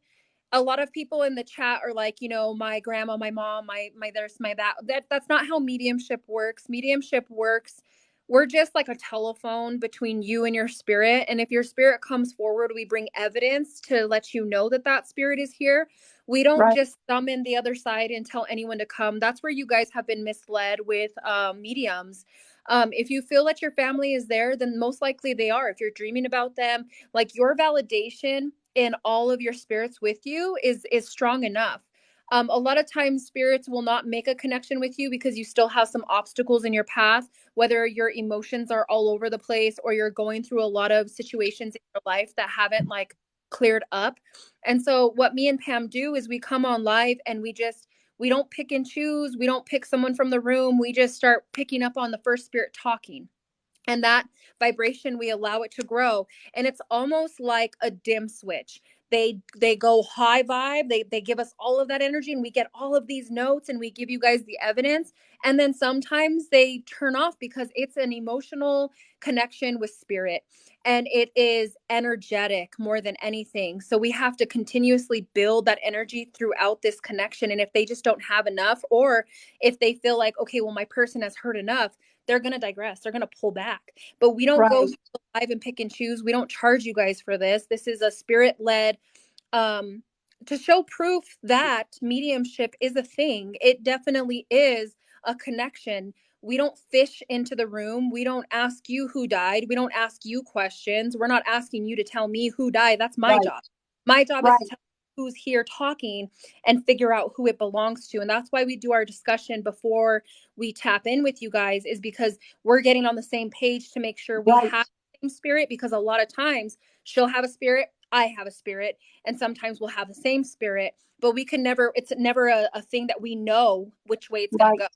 A lot of people in the chat are like, my grandma, my mom, my this, my that. That's not how mediumship works. Mediumship works. We're just like a telephone between you and your spirit. And if your spirit comes forward, we bring evidence to let you know that that spirit is here. We don't Right. just summon the other side and tell anyone to come. That's where you guys have been misled with mediums. If you feel that your family is there, then most likely they are. If you're dreaming about them, like your validation in all of your spirits with you is strong enough. A lot of times spirits will not make a connection with you because you still have some obstacles in your path, whether your emotions are all over the place or you're going through a lot of situations in your life that haven't like cleared up. And so what me and Pam do is we come on live and we don't pick and choose. We don't pick someone from the room. We just start picking up on the first spirit talking. And that vibration, we allow it to grow. And it's almost like a dim switch. They go high vibe. They give us all of that energy and we get all of these notes and we give you guys the evidence. And then sometimes they turn off because it's an emotional connection with spirit and it is energetic more than anything. So we have to continuously build that energy throughout this connection. And if they just don't have enough, or if they feel like, okay, well, my person has heard enough, they're going to digress. They're going to pull back. But we don't go Right. live and pick and choose. We don't charge you guys for this. This is a spirit led, um, to show proof that mediumship is a thing. It definitely is a connection. We don't fish into the room. We don't ask you who died. We don't ask you questions. We're not asking you to tell me who died. That's my Right. job. My job is to Right. tell who's here talking and figure out who it belongs to. And that's why we do our discussion before we tap in with you guys, is because we're getting on the same page to make sure we Right. have the same spirit, because a lot of times she'll have a spirit, I have a spirit, and sometimes we'll have the same spirit, but we can never, it's never a thing that we know which way it's going to Right. go.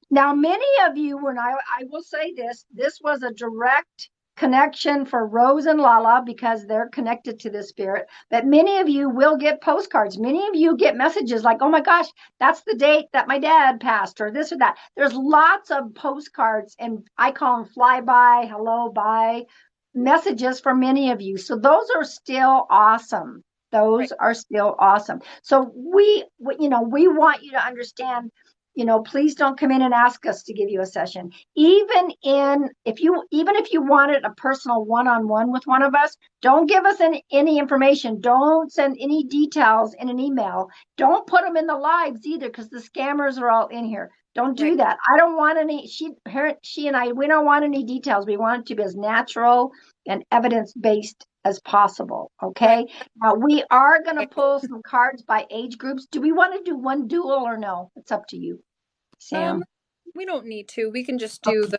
Now, many of you, when I will say this was a direct connection for Rose and Lala because they're connected to this spirit. But many of you will get postcards. Many of you get messages like, oh my gosh, that's the date that my dad passed, or this or that. There's lots of postcards, and I call them flyby, hello, bye messages for many of you. So those are still awesome. Right. Those are still awesome. So we want you to understand, please don't come in and ask us to give you a session. Even if you wanted a personal one-on-one with one of us, don't give us any information. Don't send any details in an email. Don't put them in the lives either, because the scammers are all in here. Don't do Right. that. I don't want any, she and I, we don't want any details. We want it to be as natural and evidence-based as possible. Right. Okay. Now we are going to pull some cards by age groups. Do we want to do one dual or no? It's up to you, Um, Sam. we don't need to. We can just do Okay.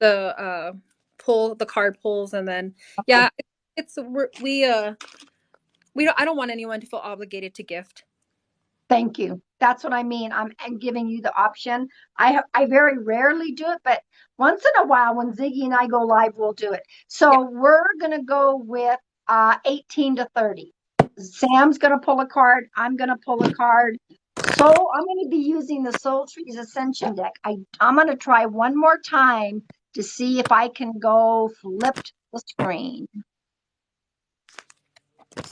the pull the card pulls, and then yeah, it's we don't. I don't want anyone to feel obligated to gift. Thank you. That's what I mean. I'm giving you the option. I very rarely do it, but once in a while when Ziggy and I go live, we'll do it. Yeah. So we're gonna go with 18 to 30. Sam's gonna pull a card. I'm gonna pull a card. So I'm gonna be using the Soul Trees Ascension deck. I'm gonna try one more time to see if I can go flipped the screen.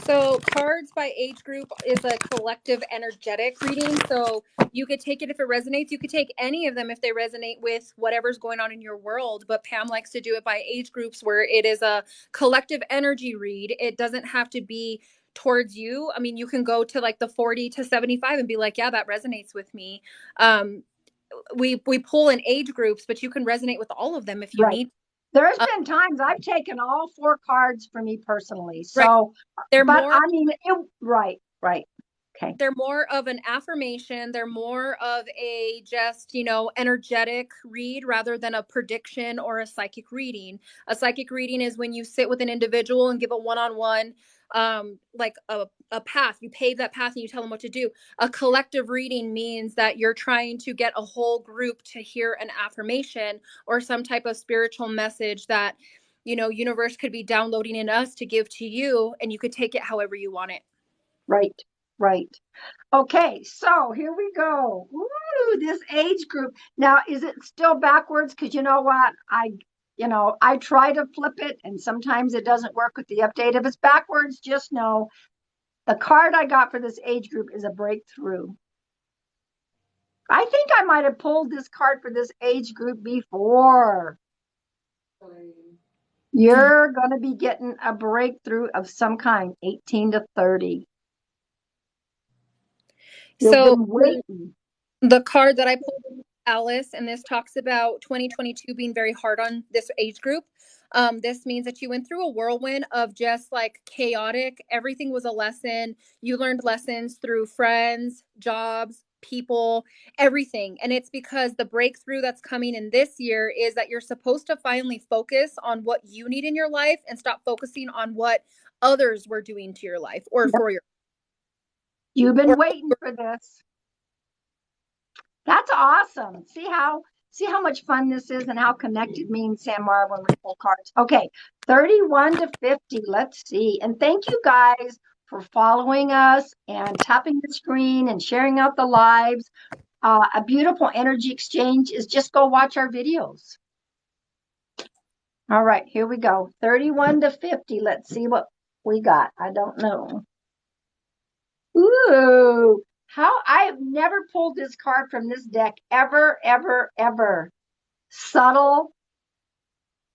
So cards by age group is a collective energetic reading. So you could take it if it resonates. You could take any of them if they resonate with whatever's going on in your world. But Pam likes to do it by age groups, where it is a collective energy read. It doesn't have to be towards you. I mean, you can go to like the 40 to 75 and be like, yeah, that resonates with me. Um, we pull in age groups, but you can resonate with all of them if you Right. need. There's Uh, been times I've taken all four cards for me personally. right. So, They're but more I mean, right, right. Okay, they're more of an affirmation. They're more of a just, energetic read rather than a prediction or a psychic reading. A psychic reading is when you sit with an individual and give a one-on-one, like a path. You pave that path and you tell them what to do. A collective reading means that you're trying to get a whole group to hear an affirmation or some type of spiritual message that, universe could be downloading in us to give to you, and you could take it however you want it. right, right. Okay, so here we go. Ooh, this age group. Now, is it still backwards? Because you know what? You know, I try to flip it and sometimes it doesn't work with the update. If it's backwards, just know the card I got for this age group is a breakthrough. I think I might have pulled this card for this age group before. You're going to be getting a breakthrough of some kind, 18 to 30. You've So been waiting. the card that I pulled, Alice, and this talks about 2022 being very hard on this age group. This means that you went through a whirlwind of just like chaotic. Everything was a lesson. You learned lessons through friends, jobs, people, everything. And it's because the breakthrough that's coming in this year is that you're supposed to finally focus on what you need in your life and stop focusing on what others were doing to your life or Yep. for your. You've been Or, waiting for this. That's awesome. See how much fun this is and how connected me and Samara when we pull cards. Okay, 31 to 50. Let's see. And thank you guys for following us and tapping the screen and sharing out the lives. A beautiful energy exchange is just go watch our videos. All right, here we go. 31 to 50. Let's see what we got. I don't know. Ooh, how I've never pulled this card from this deck ever, ever, ever. Subtle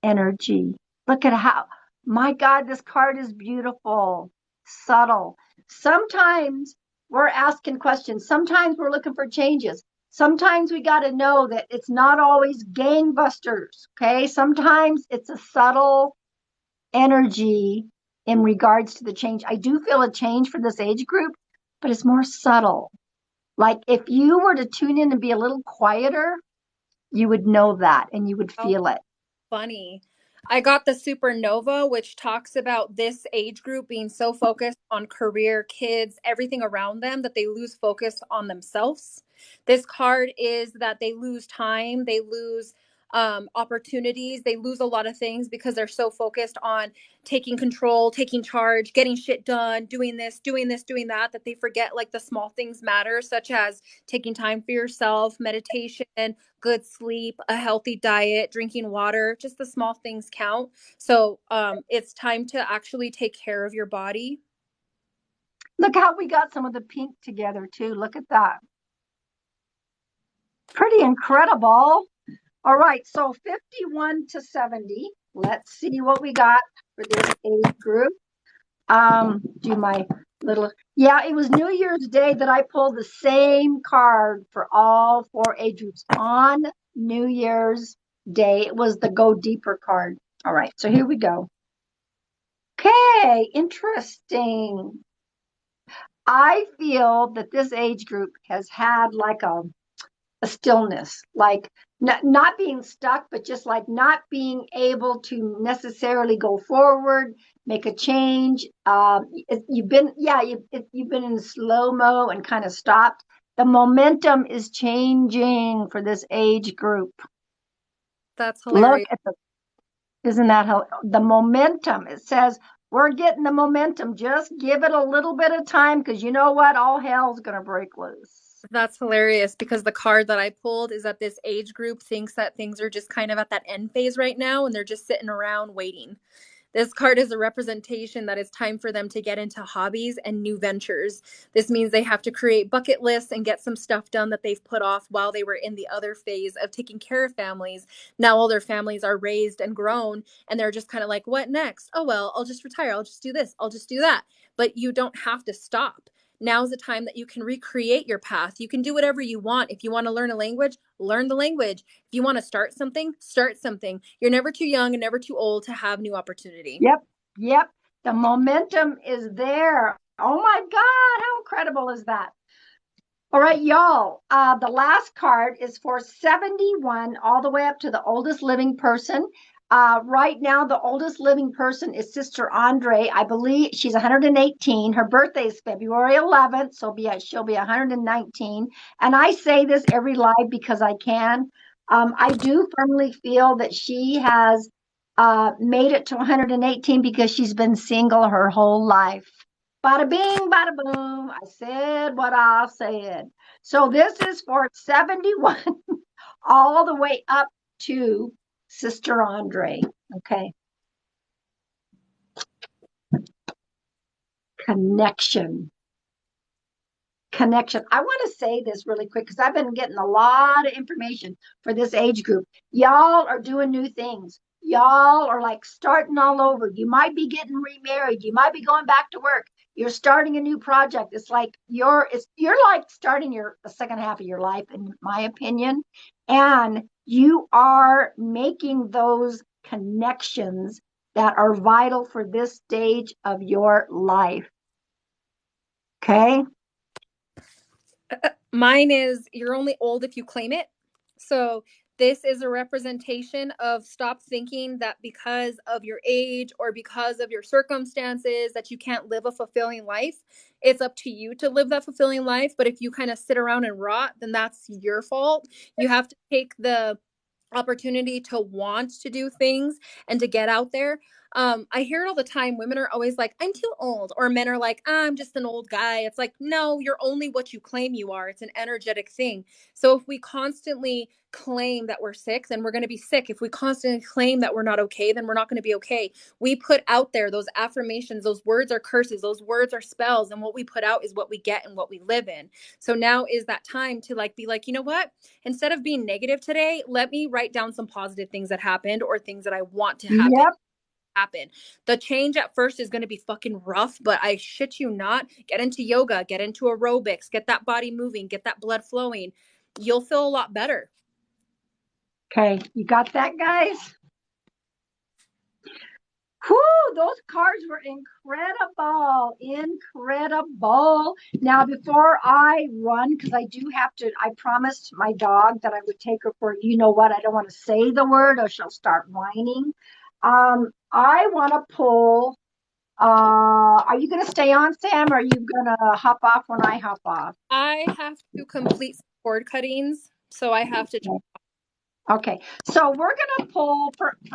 energy. Look at how, my God, this card is beautiful. Subtle. Sometimes we're asking questions. Sometimes we're looking for changes. Sometimes we got to know that it's not always gangbusters. Okay. Sometimes it's a subtle energy in regards to the change. I do feel a change for this age group, but it's more subtle. Like if you were to tune in and be a little quieter, you would know that and you would feel it. funny. I got the supernova, which talks about this age group being so focused on career, kids, everything around them that they lose focus on themselves. This card is that they lose time, they lose opportunities, they lose a lot of things because they're so focused on taking control, taking charge, getting shit done, doing this, doing this, doing that, that they forget like the small things matter, such as taking time for yourself, meditation, good sleep, a healthy diet, drinking water, just the small things count. So it's time to actually take care of your body. Look how we got some of the pink together too. Look at that. Pretty incredible. All right, so 51 to 70. Let's see what we got for this age group. Do my little, yeah, it was New Year's Day that I pulled the same card for all four age groups on New Year's Day. It was the Go Deeper card. All right, so here we go. Okay, interesting. I feel that this age group has had like a stillness, like not being stuck, but just like not being able to necessarily go forward, make a change. You've been, yeah, you've been in slow mo and kind of stopped. The momentum is changing for this age group. That's Look hilarious. at isn't that how the momentum? It says we're getting the momentum. Just give it a little bit of time because you know what? All hell's going to break loose. That's hilarious because the card that I pulled is that this age group thinks that things are just kind of at that end phase right now and they're just sitting around waiting. This card is a representation that it's time for them to get into hobbies and new ventures. This means they have to create bucket lists and get some stuff done that they've put off while they were in the other phase of taking care of families. Now all their families are raised and grown, and they're just kind of like, what next? Oh, well, I'll just retire. I'll just do this. I'll just do that. But you don't have to stop. Now's the time that you can recreate your path. You can do whatever you want. If you want to learn a language, learn the language. If you want to start something, start something. You're never too young and never too old to have new opportunity. Yep, yep. The momentum is there. Oh my God, how incredible is that? All right, y'all. The last card is for 71 all the way up to the oldest living person. Right now, the oldest living person is Sister Andre. I believe she's 118. Her birthday is February 11th, so she'll be 119. And I say this every live because I can. I do firmly feel that she has made it to 118 because she's been single her whole life. Bada bing, bada boom. I said what I said. So this is for 71 all the way up to Sister Andre. Okay. Connection. Connection. I want to say this really quick because I've been getting a lot of information for this age group. Y'all are doing new things. Y'all are like starting all over. You might be getting remarried. You might be going back to work. You're starting a new project. It's like you're like starting the second half of your life, in my opinion. And you are making those connections that are vital for this stage of your life. Okay. Mine is you're only old if you claim it. So this is a representation of stop thinking that because of your age or because of your circumstances that you can't live a fulfilling life. It's up to you to live that fulfilling life. But if you kind of sit around and rot, then that's your fault. You have to take the opportunity to want to do things and to get out there. I hear it all the time. Women are always like, I'm too old. Or men are like, I'm just an old guy. It's like, no, you're only what you claim you are. It's an energetic thing. So if we constantly claim that we're sick, then we're going to be sick. If we constantly claim that we're not okay, then we're not going to be okay. We put out there those affirmations, those words are curses, those words are spells. And what we put out is what we get and what we live in. So now is that time to like, be like, you know what? Instead of being negative today, let me write down some positive things that happened or things that I want to happen. Yep. The change at first is going to be fucking rough, but I shit you not, get into yoga, get into aerobics, get that body moving, get that blood flowing. You'll feel a lot better. Okay, you got that, guys? Whoo, those cards were incredible. Incredible. Now, before I run, because I do have to, I promised my dog that I would take her for, you know what, I don't want to say the word or she'll start whining. I want to pull, are you going to stay on, Sam, or are you going to hop off when I hop off? I have to complete some cord cuttings, so I have to. Okay, so we're going to pull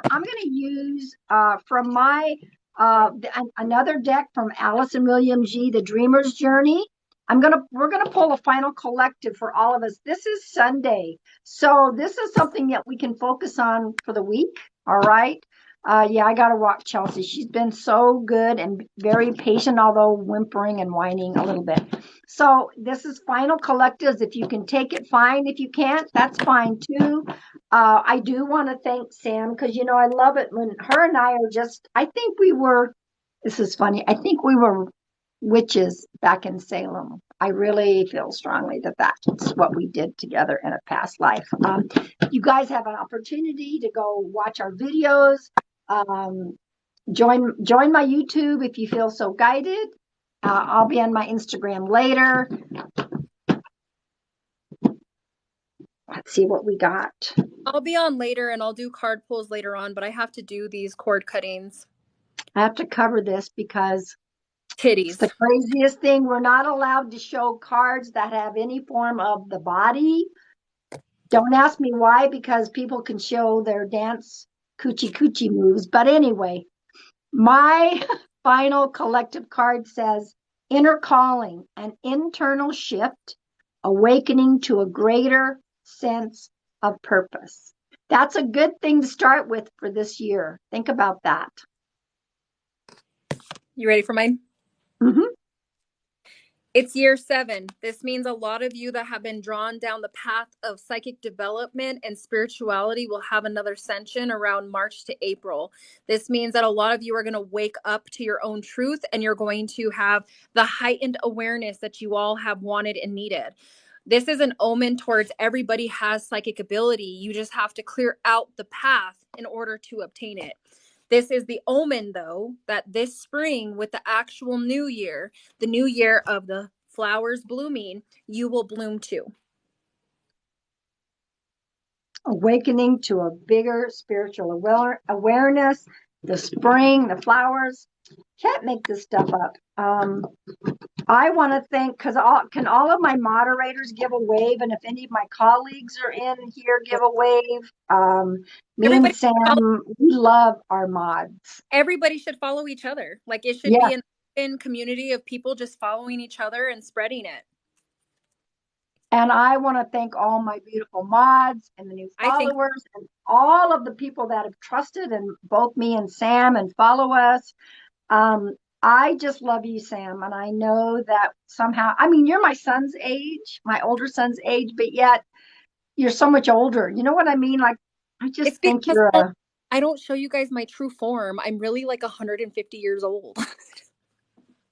I'm going to use from my another deck from Alice and William G, The Dreamer's Journey. We're going to pull a final collective for all of us. This is Sunday, so this is something that we can focus on for the week. All right. Yeah, I got to walk Chelsea. She's been so good and very patient, although whimpering and whining a little bit. So this is final collectives. If you can take it, fine. If you can't, that's fine too. I do want to thank Sam because, I love it when her and I are this is funny. I think we were witches back in Salem. I really feel strongly that that's what we did together in a past life. You guys have an opportunity to go watch our videos. Join my YouTube if you feel so guided. I'll be on my Instagram later. Let's see what we got. I'll be on later and I'll do card pulls later on, but I have to do these cord cuttings. I have to cover this because titties. It's the craziest thing. We're not allowed to show cards that have any form of the body. Don't ask me why, because people can show their dance coochie moves. But anyway, my final collective card says inner calling, an internal shift, awakening to a greater sense of purpose. That's a good thing to start with for this year. Think about that. You ready for mine? Mm-hmm. It's year 7. This means a lot of you that have been drawn down the path of psychic development and spirituality will have another ascension around March to April. This means that a lot of you are going to wake up to your own truth and you're going to have the heightened awareness that you all have wanted and needed. This is an omen towards everybody has psychic ability. You just have to clear out the path in order to obtain it. This is the omen, though, that this spring with the actual new year, the new year of the flowers blooming, you will bloom too. Awakening to a bigger spiritual awareness, the spring, the flowers. Can't make this stuff up. I want to thank, because can all of my moderators give a wave? And if any of my colleagues are in here, give a wave. Me and Sam, we love our mods. Everybody should follow each other. Like it should be an open community of people just following each other and spreading it. And I want to thank all my beautiful mods and the new I think followers and all of the people that have trusted in both me and Sam and follow us. I just love you, Sam. And I know that somehow, I mean, you're my son's age, my older son's age, but yet you're so much older. You know what I mean? Like, I just it's think because you're a I don't show you guys my true form. I'm really like 150 years old.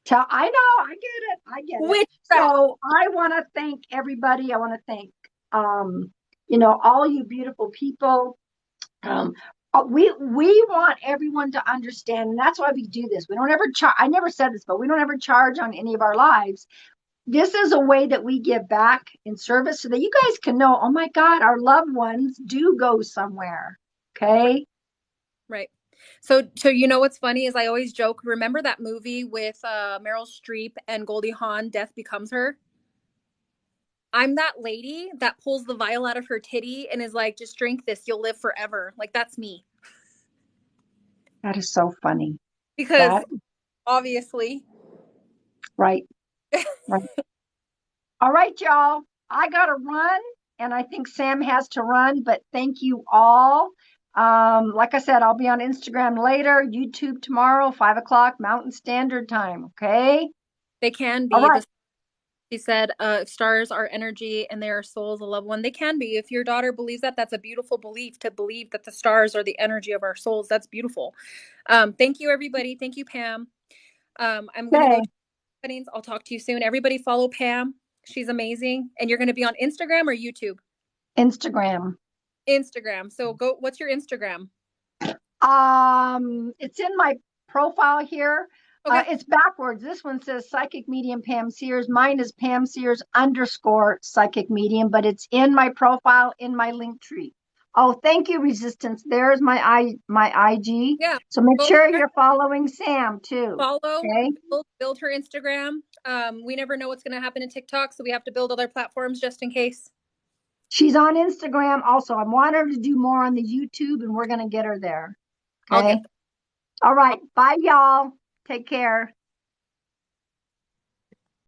tell. I know, I get it. I get it. Witchcraft. So I want to thank everybody. I want to thank, all you beautiful people. Um, we want everyone to understand, and that's why we do this. We don't ever charge. I never said this, but we don't ever charge on any of our lives. This is a way that we give back in service so that you guys can know, oh my God, our loved ones do go somewhere. Okay. Right. So you know what's funny is I always joke. Remember that movie with Meryl Streep and Goldie Hawn, Death Becomes Her? I'm that lady that pulls the vial out of her titty and is like, just drink this, you'll live forever. Like that's me. That is so funny. Because That, obviously, right. Right. All right, y'all. I got to run, and I think Sam has to run, but thank you all. Like I said, I'll be on Instagram later, YouTube tomorrow, 5 o'clock Mountain Standard Time. Okay. they can All be. right. She said, stars are energy and they are souls, a loved one. They can be. If your daughter believes that, that's a beautiful belief to believe that the stars are the energy of our souls. That's beautiful. Thank you, everybody. Thank you, Pam. I'm going to go Okay. to weddings. I'll talk to you soon. Everybody follow Pam. She's amazing. And you're going to be on Instagram or YouTube? Instagram. Instagram. So go, what's your Instagram? It's in my profile here. Okay. It's backwards. This one says Psychic Medium Pam Sears. Mine is Pam Sears _ Psychic Medium, but it's in my profile in my link tree. Oh, thank you, Resistance. There's my IG. Yeah. So make Go sure there, you're following Sam too. follow, Okay. build her Instagram. We never know what's going to happen in TikTok, so we have to build other platforms just in case. She's on Instagram also. I want her to do more on the YouTube, and we're going to get her there. I'll Okay. get All right. Bye, y'all. Take care.